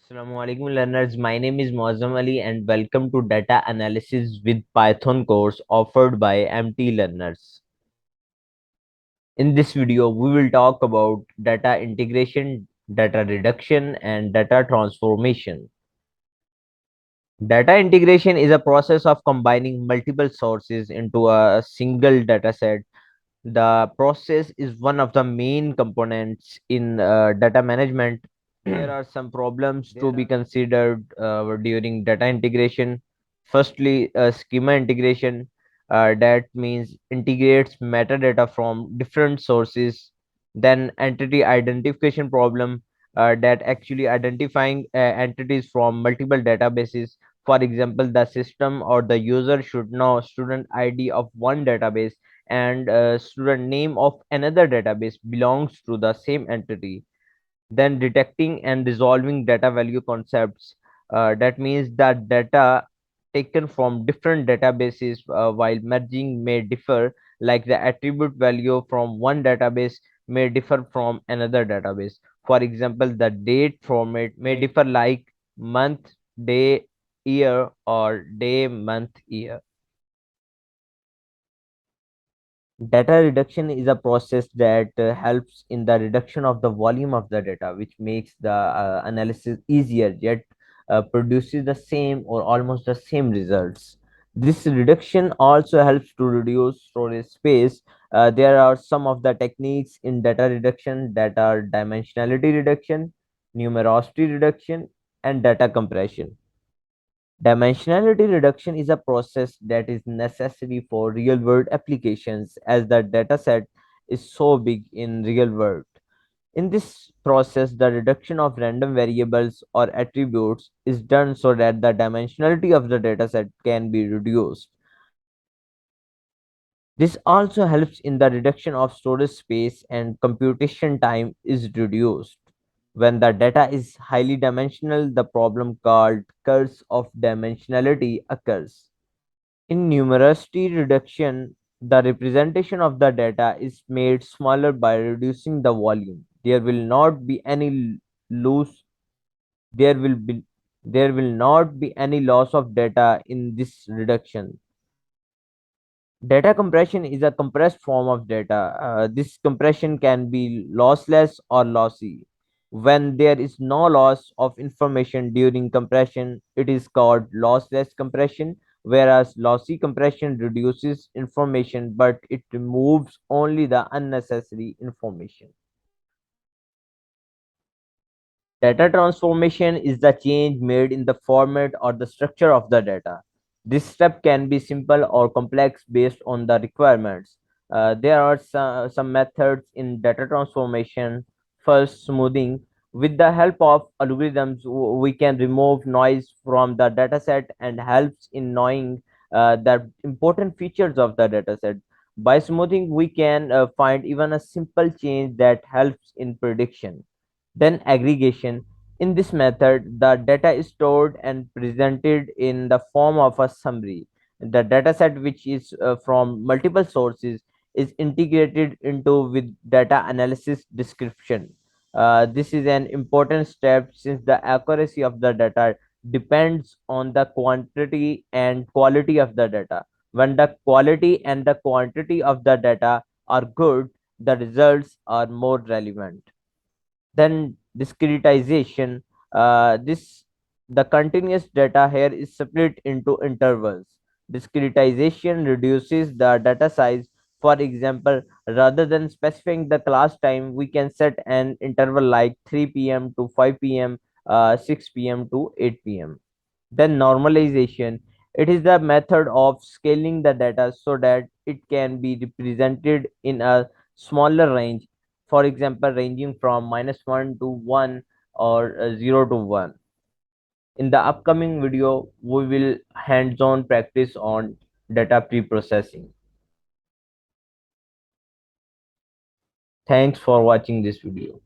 Assalamu alaikum learners. My name is Mozam Ali and welcome to Data Analysis with Python course offered by MT Learners. In this video, we will talk about data integration, data reduction, and data transformation. Data integration is a process of combining multiple sources into a single data set. The process is one of the main components in data management. There are some problems to be considered during data integration. Firstly, schema integration, that means integrates metadata from different sources. Then entity identification problem, that actually identifying entities from multiple databases. For example, the system or the user should know student ID of one database and student name of another database belongs to the same entity. Then detecting and resolving data value concepts, that means that data taken from different databases while merging may differ, like the attribute value from one database may differ from another database. For example, the date format may differ, like month, day, year, or day, month, year. Data reduction is a process that helps in the reduction of the volume of the data, which makes the analysis easier, yet produces the same or almost the same results. This reduction also helps to reduce storage space. There are some of the techniques in data reduction that are dimensionality reduction, numerosity reduction, and data compression. Dimensionality reduction is a process that is necessary for real world applications as the dataset is so big in real world. In this process, the reduction of random variables or attributes is done so that the dimensionality of the dataset can be reduced. This also helps in the reduction of storage space and computation time is reduced. When the data is highly dimensional, the problem called curse of dimensionality occurs. In numerosity reduction, the representation of the data is made smaller by reducing the volume. Loss. There will be there will not be any loss of data in this reduction. Data compression is a compressed form of data. This compression can be lossless or lossy. When there is no loss of information during compression, it is called lossless compression, whereas lossy compression reduces information but it removes only the unnecessary information. Data transformation is the change made in the format or the structure of the data. This step can be simple or complex based on the requirements. There are some methods in data transformation. First, smoothing. With the help of algorithms, we can remove noise from the dataset and helps in knowing the important features of the dataset. By smoothing, we can find even a simple change that helps in prediction. Then aggregation. In this method, the data is stored and presented in the form of a summary. The dataset, which is from multiple sources, is integrated into with data analysis description. This is an important step since the accuracy of the data depends on the quantity and quality of the data. When the quality and the quantity of the data are good, the results are more relevant. Then discretization. This the continuous data here is split into intervals. Discretization reduces the data size. For example, rather than specifying the class time, we can set an interval like 3 p.m. to 5 p.m., 6 p.m. to 8 p.m. Then normalization. It is the method of scaling the data so that it can be represented in a smaller range, for example, ranging from -1 to 1 or 0 to 1. In the upcoming video, we will hands-on practice on data preprocessing. Thanks for watching this video.